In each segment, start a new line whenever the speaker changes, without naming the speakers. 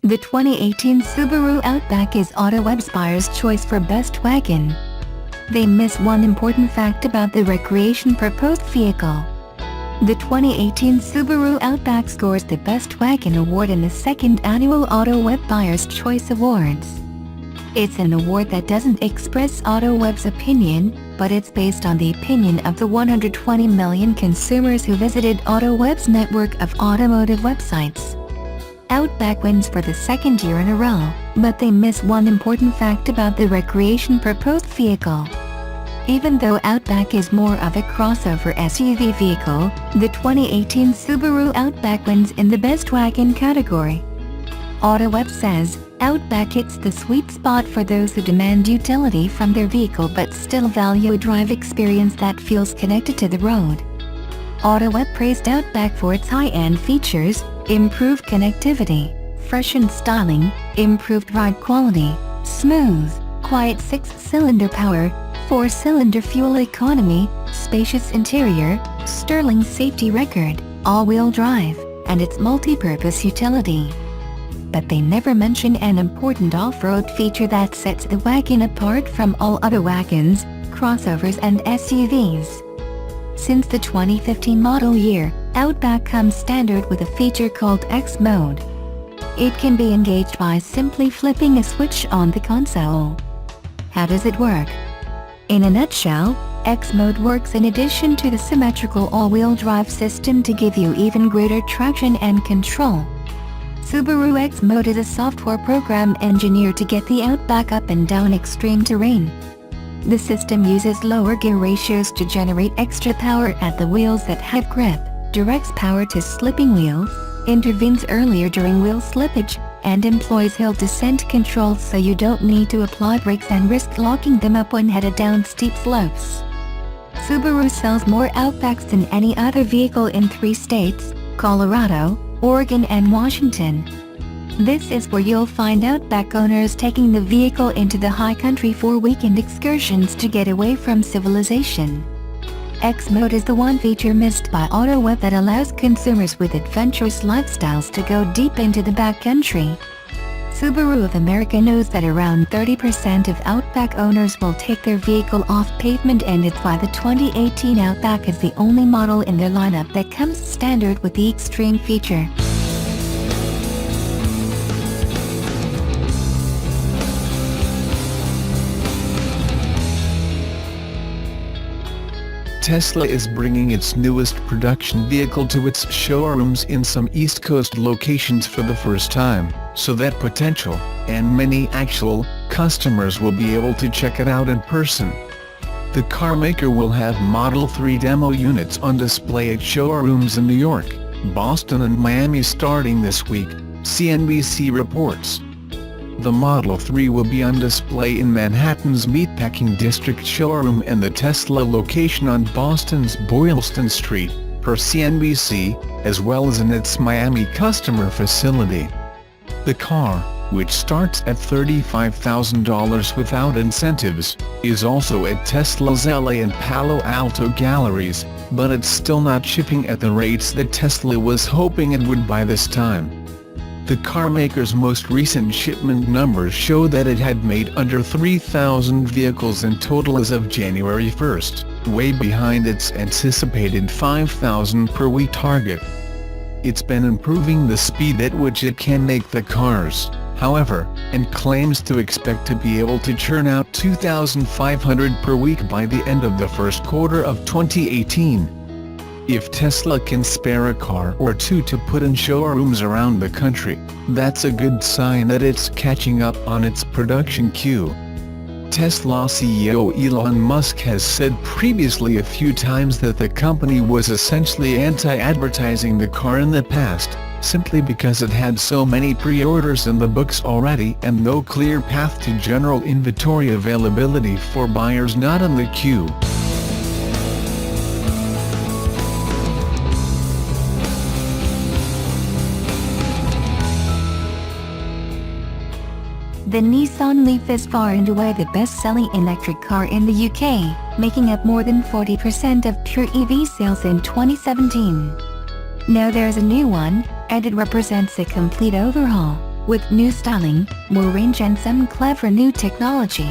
The 2018 Subaru Outback is AutoWeb's buyer's choice for best wagon. They miss one important fact about the recreation proposed vehicle. The 2018 Subaru Outback scores the Best Wagon Award in the second annual AutoWeb Buyer's Choice Awards. It's an award that doesn't express AutoWeb's opinion, but it's based on the opinion of the 120 million consumers who visited AutoWeb's network of automotive websites. Outback wins for the second year in a row, but they miss one important fact about the recreation proposed vehicle. Even though Outback is more of a crossover SUV vehicle, the 2018 Subaru Outback wins in the Best Wagon category. AutoWeb says, Outback hits the sweet spot for those who demand utility from their vehicle but still value a drive experience that feels connected to the road. AutoWeb praised Outback for its high-end features, improved connectivity, freshened styling, improved ride quality, smooth, quiet 6-cylinder power, 4-cylinder fuel economy, spacious interior, sterling safety record, all-wheel drive, and its multi-purpose utility. But they never mention an important off-road feature that sets the wagon apart from all other wagons, crossovers and SUVs. Since the 2015 model year, Outback comes standard with a feature called X Mode. It can be engaged by simply flipping a switch on the console. How does it work? In a nutshell, X Mode works in addition to the symmetrical all-wheel drive system to give you even greater traction and control. Subaru X Mode is a software program engineered to get the Outback up and down extreme terrain. The system uses lower gear ratios to generate extra power at the wheels that have grip, directs power to slipping wheels, intervenes earlier during wheel slippage, and employs hill descent controls so you don't need to apply brakes and risk locking them up when headed down steep slopes. Subaru sells more Outbacks than any other vehicle in 3 states, Colorado, Oregon and Washington. This is where you'll find Outback owners taking the vehicle into the high country for weekend excursions to get away from civilization. X Mode is the one feature missed by AutoWeb that allows consumers with adventurous lifestyles to go deep into the backcountry. Subaru of America knows that around 30% of Outback owners will take their vehicle off pavement, and it's why the 2018 Outback is the only model in their lineup that comes standard with the Extreme feature.
Tesla is bringing its newest production vehicle to its showrooms in some East Coast locations for the first time, so that potential, and many actual, customers will be able to check it out in person. The carmaker will have Model 3 demo units on display at showrooms in New York, Boston and Miami starting this week, CNBC reports. The Model 3 will be on display in Manhattan's Meatpacking District showroom and the Tesla location on Boston's Boylston Street, per CNBC, as well as in its Miami customer facility. The car, which starts at $35,000 without incentives, is also at Tesla's LA and Palo Alto galleries, but it's still not shipping at the rates that Tesla was hoping it would by this time. The carmaker's most recent shipment numbers show that it had made under 3,000 vehicles in total as of January 1, way behind its anticipated 5,000 per week target. It's been improving the speed at which it can make the cars, however, and claims to expect to be able to churn out 2,500 per week by the end of the first quarter of 2018. If Tesla can spare a car or two to put in showrooms around the country, that's a good sign that it's catching up on its production queue. Tesla CEO Elon Musk has said previously a few times that the company was essentially anti-advertising the car in the past, simply because it had so many pre-orders in the books already and no clear path to general inventory availability for buyers not in the queue.
The Nissan Leaf is far and away the best-selling electric car in the UK, making up more than 40% of pure EV sales in 2017. Now there's a new one, and it represents a complete overhaul. with new styling, more range and some clever new technology.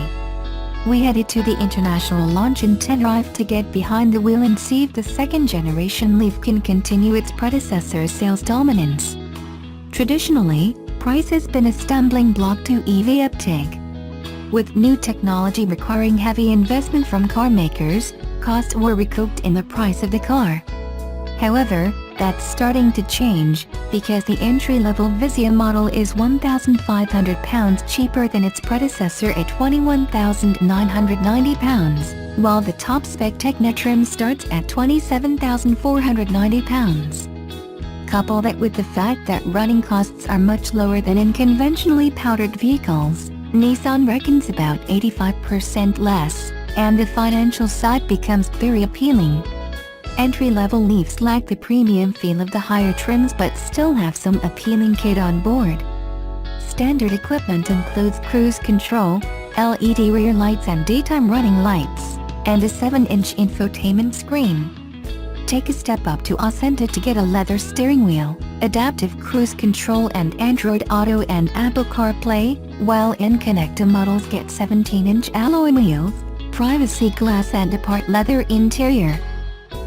We headed to the international launch in Tenerife to get behind the wheel and see if the second-generation Leaf can continue its predecessor's sales dominance. Traditionally, price has been a stumbling block to EV uptake. With new technology requiring heavy investment from car makers, costs were recouped in the price of the car. However, that's starting to change, because the entry-level Visia model is £1,500 cheaper than its predecessor at £21,990, while the top-spec Tecna trim starts at £27,490. Couple that with the fact that running costs are much lower than in conventionally powdered vehicles, Nissan reckons about 85% less, and the financial side becomes very appealing. Entry-level Leafs lack the premium feel of the higher trims but still have some appealing kit on board. Standard equipment includes cruise control, LED rear lights and daytime running lights, and a 7-inch infotainment screen. Take a step up to Ascenta to get a leather steering wheel, adaptive cruise control and Android Auto and Apple CarPlay, while in-Connecta models get 17-inch alloy wheels, privacy glass and a part leather interior.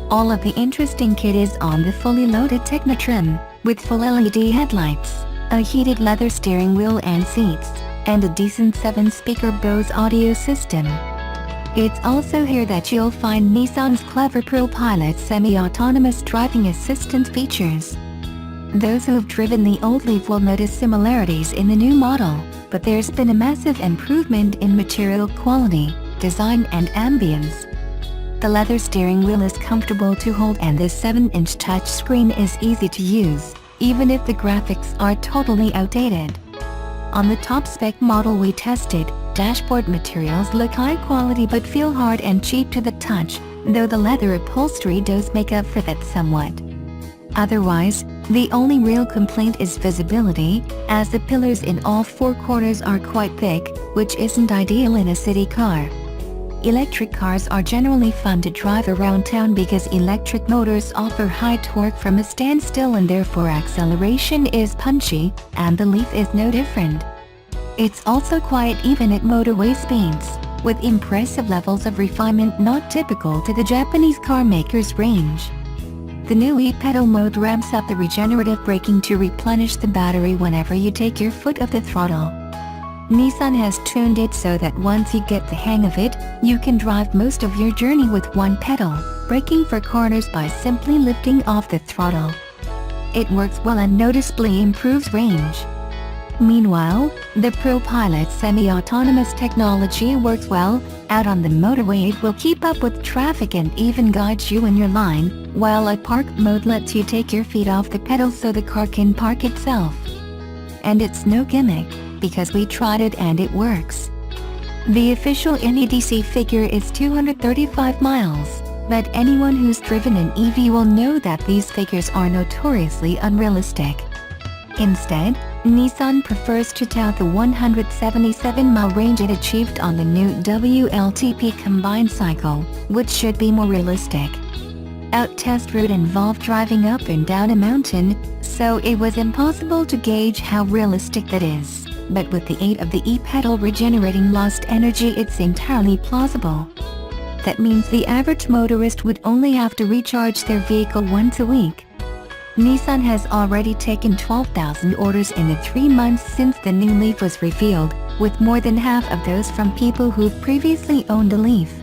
All of the interesting kit is on the fully loaded Tecna trim, with full LED headlights, a heated leather steering wheel and seats, and a decent 7-speaker Bose audio system. It's also here that you'll find Nissan's clever ProPilot semi-autonomous driving assistant features. Those who've driven the old Leaf will notice similarities in the new model, but there's been a massive improvement in material quality, design and ambience. The leather steering wheel is comfortable to hold and the 7-inch touchscreen is easy to use, even if the graphics are totally outdated. On the top-spec model we tested, dashboard materials look high quality but feel hard and cheap to the touch, though the leather upholstery does make up for that somewhat. Otherwise, the only real complaint is visibility, as the pillars in all 4 corners are quite thick, which isn't ideal in a city car. Electric cars are generally fun to drive around town because electric motors offer high torque from a standstill and therefore acceleration is punchy, and the Leaf is no different. It's also quiet even at motorway speeds, with impressive levels of refinement not typical to the Japanese car maker's range. The new e-pedal mode ramps up the regenerative braking to replenish the battery whenever you take your foot off the throttle. Nissan has tuned it so that once you get the hang of it, you can drive most of your journey with one pedal, braking for corners by simply lifting off the throttle. It works well and noticeably improves range. Meanwhile, the ProPilot semi-autonomous technology works well. Out on the motorway it will keep up with traffic and even guide you in your line, while a park mode lets you take your feet off the pedal so the car can park itself. And it's no gimmick, because we tried it and it works. The official NEDC figure is 235 miles, but anyone who's driven an EV will know that these figures are notoriously unrealistic. Instead, Nissan prefers to tout the 177-mile range it achieved on the new WLTP combined cycle, which should be more realistic. Our test route involved driving up and down a mountain, so it was impossible to gauge how realistic that is, but with the aid of the e-pedal regenerating lost energy it's entirely plausible. That means the average motorist would only have to recharge their vehicle once a week. Nissan has already taken 12,000 orders in the 3 months since the new Leaf was revealed, with more than half of those from people who've previously owned a Leaf.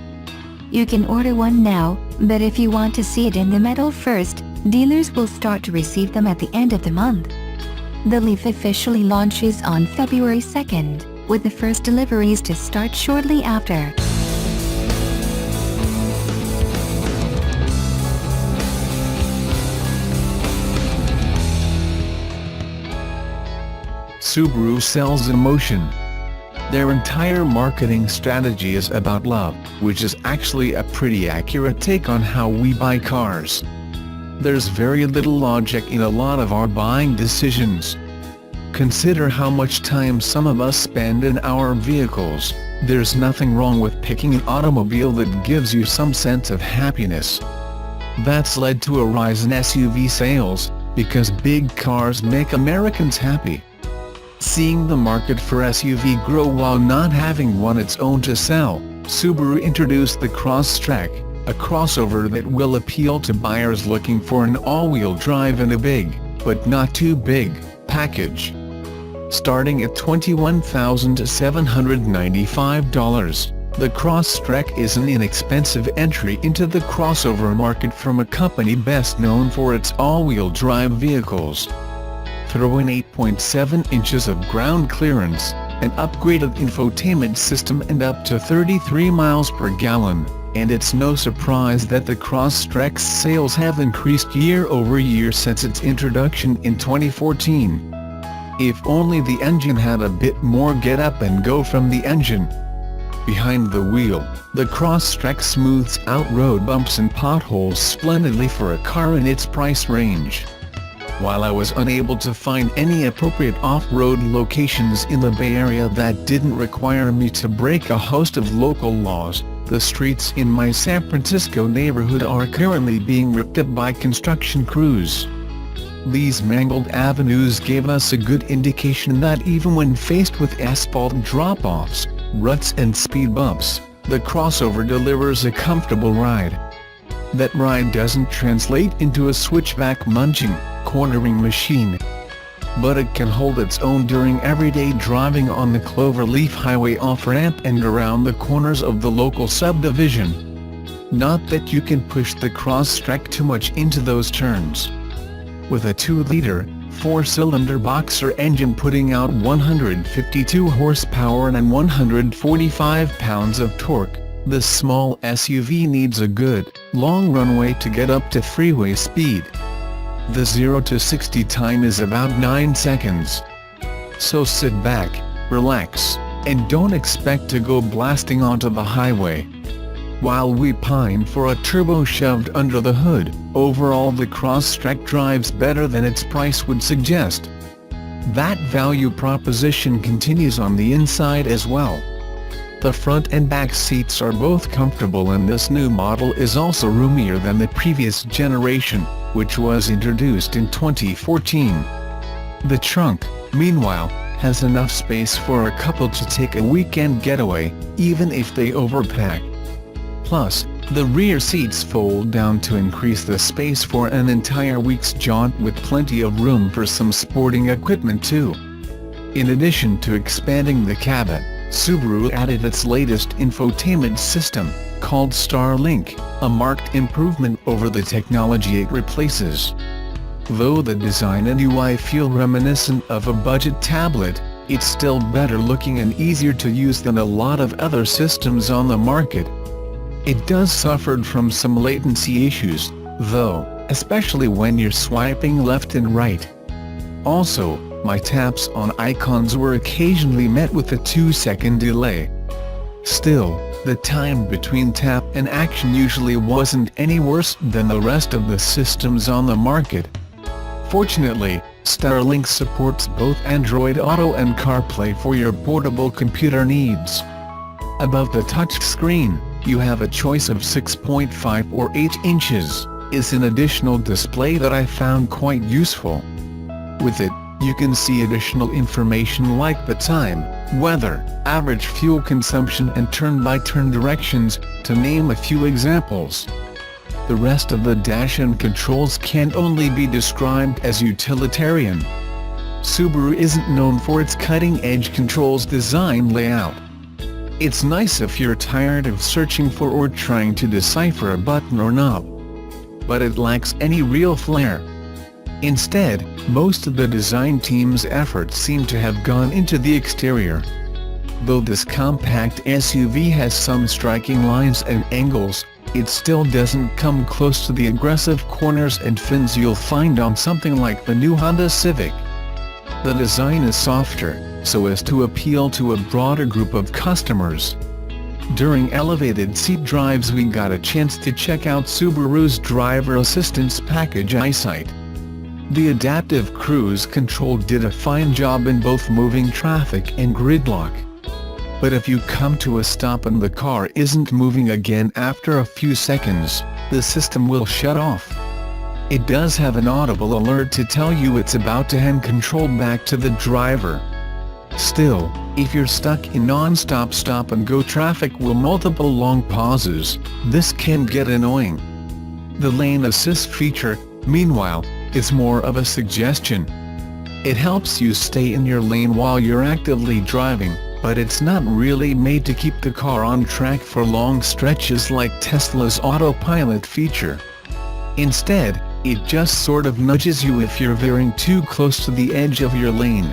You can order one now, but if you want to see it in the metal first, dealers will start to receive them at the end of the month. The Leaf officially launches on February 2nd, with the first deliveries to start shortly after.
Subaru sells emotion. Their entire marketing strategy is about love, which is actually a pretty accurate take on how we buy cars. There's very little logic in a lot of our buying decisions. Consider how much time some of us spend in our vehicles. There's nothing wrong with picking an automobile that gives you some sense of happiness. That's led to a rise in SUV sales, because big cars make Americans happy. Seeing the market for SUV grow while not having one its own to sell, Subaru introduced the Crosstrek, a crossover that will appeal to buyers looking for an all-wheel drive in a big, but not too big, package. Starting at $21,795, the Crosstrek is an inexpensive entry into the crossover market from a company best known for its all-wheel drive vehicles. Throw in 8.7 inches of ground clearance, an upgraded infotainment system and up to 33 miles per gallon, and it's no surprise that the Crosstrek's sales have increased year over year since its introduction in 2014. If only the engine had a bit more get up and go from the engine. Behind the wheel, the Crosstrek smooths out road bumps and potholes splendidly for a car in its price range. While I was unable to find any appropriate off-road locations in the Bay Area that didn't require me to break a host of local laws, the streets in my San Francisco neighborhood are currently being ripped up by construction crews. These mangled avenues gave us a good indication that even when faced with asphalt drop-offs, ruts and speed bumps, the crossover delivers a comfortable ride. That ride doesn't translate into a switchback munching, cornering machine, but it can hold its own during everyday driving on the Cloverleaf Highway off-ramp and around the corners of the local subdivision. Not that you can push the Crosstrek too much into those turns. With a 2-liter, 4-cylinder boxer engine putting out 152 horsepower and 145 pounds of torque, the small SUV needs a good, long runway to get up to freeway speed. The 0 to 60 time is about 9 seconds. So sit back, relax, and don't expect to go blasting onto the highway. While we pine for a turbo shoved under the hood, overall the Crosstrek drives better than its price would suggest. That value proposition continues on the inside as well. The front and back seats are both comfortable and this new model is also roomier than the previous generation, which was introduced in 2014. The trunk, meanwhile, has enough space for a couple to take a weekend getaway, even if they overpack. Plus, the rear seats fold down to increase the space for an entire week's jaunt with plenty of room for some sporting equipment too. In addition to expanding the cabin, Subaru added its latest infotainment system, called Starlink, a marked improvement over the technology it replaces. Though the design and UI feel reminiscent of a budget tablet, it's still better looking and easier to use than a lot of other systems on the market. It does suffer from some latency issues, though, especially when you're swiping left and right. Also, my taps on icons were occasionally met with a 2-second delay. Still, the time between tap and action usually wasn't any worse than the rest of the systems on the market. Fortunately, Starlink supports both Android Auto and CarPlay for your portable computer needs. Above the touchscreen, you have a choice of 6.5 or 8 inches, is an additional display that I found quite useful. With it, you can see additional information like the time, weather, average fuel consumption and turn-by-turn directions, to name a few examples. The rest of the dash and controls can only be described as utilitarian. Subaru isn't known for its cutting-edge controls design layout. It's nice if you're tired of searching for or trying to decipher a button or knob. But it lacks any real flair. Instead, most of the design team's efforts seem to have gone into the exterior. Though this compact SUV has some striking lines and angles, it still doesn't come close to the aggressive corners and fins you'll find on something like the new Honda Civic. The design is softer, so as to appeal to a broader group of customers. During elevated seat drives we got a chance to check out Subaru's driver assistance package EyeSight. The adaptive cruise control did a fine job in both moving traffic and gridlock. But if you come to a stop and the car isn't moving again after a few seconds, the system will shut off. It does have an audible alert to tell you it's about to hand control back to the driver. Still, if you're stuck in non-stop stop-and-go traffic with multiple long pauses, this can get annoying. The lane assist feature, meanwhile, is more of a suggestion. It helps you stay in your lane while you're actively driving, but it's not really made to keep the car on track for long stretches like Tesla's autopilot feature. Instead, it just sort of nudges you if you're veering too close to the edge of your lane.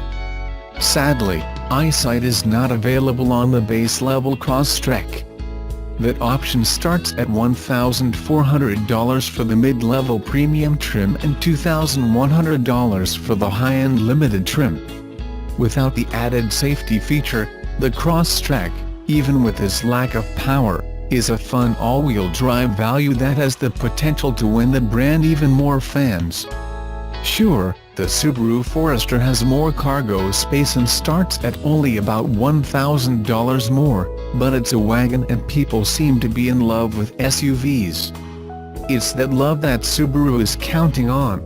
Sadly, eyesight is not available on the base-level Crosstrek. That option starts at $1,400 for the mid-level premium trim and $2,100 for the high-end limited trim. Without the added safety feature, the Crosstrek, even with its lack of power, is a fun all-wheel drive value that has the potential to win the brand even more fans. Sure, the Subaru Forester has more cargo space and starts at only about $1,000 more, but it's a wagon and people seem to be in love with SUVs. It's that love that Subaru is counting on.